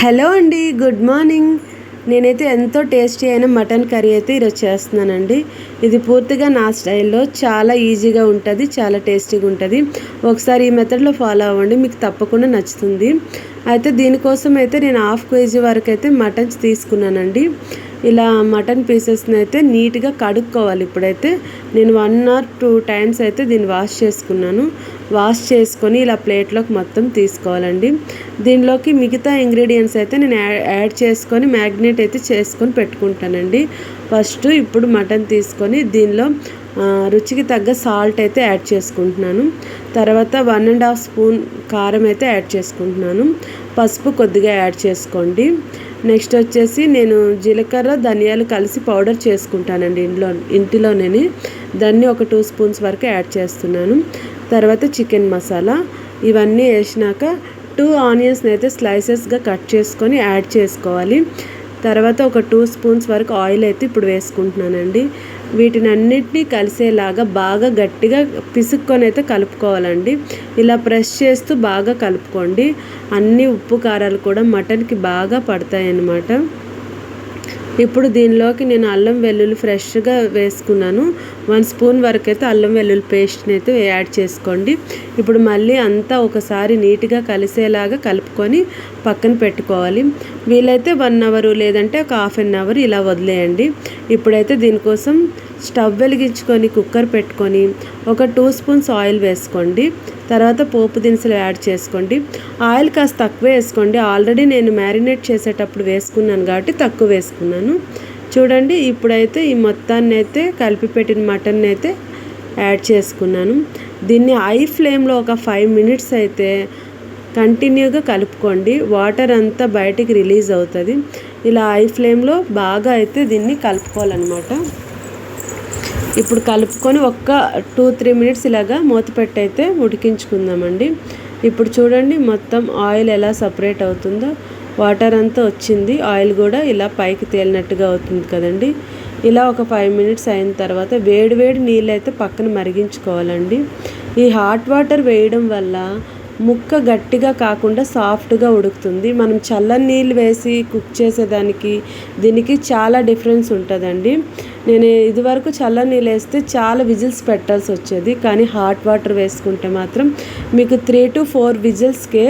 Hello అండి, good morning. నేనైతే ఎంతో టేస్టీ అయిన మటన్ కర్రీ అయితే ఈరోజు చేస్తున్నానండి. ఇది పూర్తిగా నా స్టైల్లో చాలా ఈజీగా ఉంటుంది, చాలా టేస్టీగా ఉంటుంది. ఒకసారి ఈ మెథడ్లో ఫాలో అవ్వండి, మీకు తప్పకుండా నచ్చుతుంది. అయితే దీనికోసం అయితే నేను 1/2 kg వరకు అయితే మటన్స్ తీసుకున్నానండి. ఇలా మటన్ పీసెస్ని అయితే నీట్గా కడుక్కోవాలి. ఇప్పుడైతే నేను 1 or 2 టైమ్స్ అయితే దీన్ని వాష్ చేసుకున్నాను. వాష్ చేసుకొని ఇలా ప్లేట్లోకి మొత్తం తీసుకోవాలండి. దీనిలోకి మిగతా ఇంగ్రీడియంట్స్ అయితే నేను యాడ్ చేసుకొని మ్యాగ్నేట్ అయితే చేసుకొని పెట్టుకుంటానండి. ఫస్ట్ ఇప్పుడు మటన్ తీసుకొని దీనిలో రుచికి తగ్గ సాల్ట్ అయితే యాడ్ చేసుకుంటున్నాను. తర్వాత 1.5 స్పూన్ కారం అయితే యాడ్ చేసుకుంటున్నాను. పసుపు కొద్దిగా యాడ్ చేసుకోండి. నెక్స్ట్ వచ్చేసి నేను జీలకర్ర ధనియాలు కలిసి పౌడర్ చేసుకుంటానండి ఇంటిలోనే. దాన్ని ఒక 2 స్పూన్స్ వరకు యాడ్ చేస్తున్నాను. తర్వాత చికెన్ మసాలా ఇవన్నీ వేసినాక 2 ఆనియన్స్ని అయితే స్లైసెస్గా కట్ చేసుకొని యాడ్ చేసుకోవాలి. తర్వాత ఒక 2 స్పూన్స్ వరకు ఆయిల్ అయితే ఇప్పుడు వేసుకుంటున్నానండి. వీటిని అన్నిటినీ కలిసేలాగా బాగా గట్టిగా పిసుక్కొని అయితే కలుపుకోవాలండి. ఇలా ప్రెస్ చేస్తూ బాగా కలుపుకోండి. అన్ని ఉప్పు కారాలు కూడా మటన్కి బాగా పడతాయి అన్నమాట. ఇప్పుడు దీనిలోకి నేను అల్లం వెల్లుల్లి ఫ్రెష్గా వేసుకున్నాను. 1 స్పూన్ వరకు అయితే అల్లం వెల్లుల్లి పేస్ట్ని అయితే యాడ్ చేసుకోండి. ఇప్పుడు మళ్ళీ అంతా ఒకసారి నీట్గా కలిసేలాగా కలుపుకొని పక్కన పెట్టుకోవాలి. వీలైతే 1 అవర్ లేదంటే ఒక 1/2 అవర్ ఇలా వదిలేయండి. ఇప్పుడైతే దీనికోసం స్టవ్ వెలిగించుకొని కుక్కర్ పెట్టుకొని ఒక 2 స్పూన్స్ ఆయిల్ వేసుకోండి. తర్వాత పోపు దినుసులు యాడ్ చేసుకోండి. ఆయిల్ కాస్త తక్కువ వేసుకోండి. ఆల్రెడీ నేను మ్యారినేట్ చేసేటప్పుడు వేసుకున్నాను కాబట్టి తక్కువ వేసుకున్నాను. చూడండి, ఇప్పుడైతే ఈ మొత్తాన్ని అయితే కలిపి పెట్టిన మటన్ అయితే యాడ్ చేసుకున్నాను. దీన్ని హై ఫ్లేమ్లో ఒక 5 మినిట్స్ అయితే కంటిన్యూగా కలుపుకోండి. వాటర్ అంతా బయటికి రిలీజ్ అవుతుంది. ఇలా హై ఫ్లేమ్లో బాగా అయితే దీన్ని కలుపుకోవాలన్నమాట. ఇప్పుడు కలుపుకొని ఒక్క 2-3 మినిట్స్ ఇలాగా మూత పెట్టి అయితే ఉడికించుకుందామండి. ఇప్పుడు చూడండి, మొత్తం ఆయిల్ ఎలా సపరేట్ అవుతుందో, వాటర్ అంతా వచ్చింది, ఆయిల్ కూడా ఇలా పైకి తేలినట్టుగా అవుతుంది కదండి. ఇలా ఒక 5 మినిట్స్ అయిన తర్వాత వేడి వేడి నీళ్ళు అయితే పక్కన మరిగించుకోవాలండి. ఈ హాట్ వాటర్ వేయడం వల్ల ముక్క గట్టిగా కాకుండా సాఫ్ట్గా ఉడుకుతుంది. మనం చల్లని నీళ్ళు వేసి కుక్ చేసేదానికి దీనికి చాలా డిఫరెన్స్ ఉంటుందండి. నేను ఇదివరకు చల్లని నీళ్ళు వేస్తే చాలా విజిల్స్ పెట్టాల్సి వచ్చేది, కానీ హాట్ వాటర్ వేసుకుంటే మాత్రం మీకు 3 to 4 విజిల్స్కే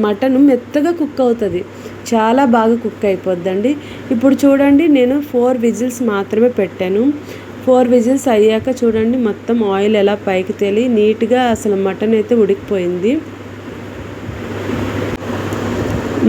మటన్ మెత్తగా కుక్ అవుతుంది, చాలా బాగా కుక్ అయిపోద్దండి. ఇప్పుడు చూడండి, నేను 4 విజిల్స్ మాత్రమే పెట్టాను. 4 విజిల్స్ అయ్యాక చూడండి, మొత్తం ఆయిల్ ఎలా పైకి తేలి నీట్గా అసలు మటన్ అయితే ఉడికిపోయింది.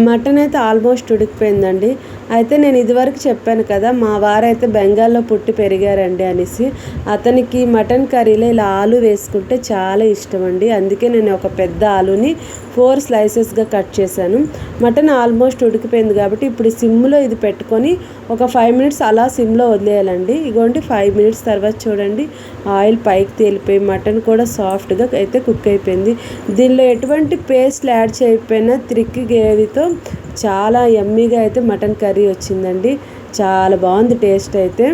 మటన్ అయితే ఆల్మోస్ట్ ఉడికిపోయిందండి. అయితే నేను ఇదివరకు చెప్పాను కదా, మా వారైతే బెంగాల్లో పుట్టి పెరిగారండి అనేసి. అతనికి మటన్ కర్రీలో ఇలా ఆలు వేసుకుంటే చాలా ఇష్టం అండి. అందుకే నేను ఒక పెద్ద ఆలుని 4 స్లైసెస్గా కట్ చేశాను. మటన్ ఆల్మోస్ట్ ఉడికిపోయింది కాబట్టి ఇప్పుడు సిమ్లో ఇది పెట్టుకొని ఒక 5 మినిట్స్ అలా సిమ్లో వదిలేయాలండి. ఇగోండి 5 మినిట్స్ తర్వాత చూడండి, ఆయిల్ పైకి తేలిపోయి మటన్ కూడా సాఫ్ట్గా అయితే కుక్ అయిపోయింది. దీనిలో ఎటువంటి పేస్ట్లు యాడ్ చేయకపోయినా త్రిక్కి గ్రేవీతో చాలా యమ్మీగా అయితే మటన్ కర్రీ వచ్చిందండి. చాలా బాగుంది టేస్ట్ అయితే.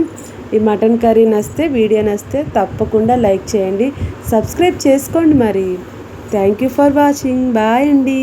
ఈ మటన్ కర్రీ నచ్చితే, వీడియో నచ్చితే తప్పకుండా లైక్ చేయండి, సబ్స్క్రైబ్ చేసుకోండి. మరి thank you for watching. Bye అండి.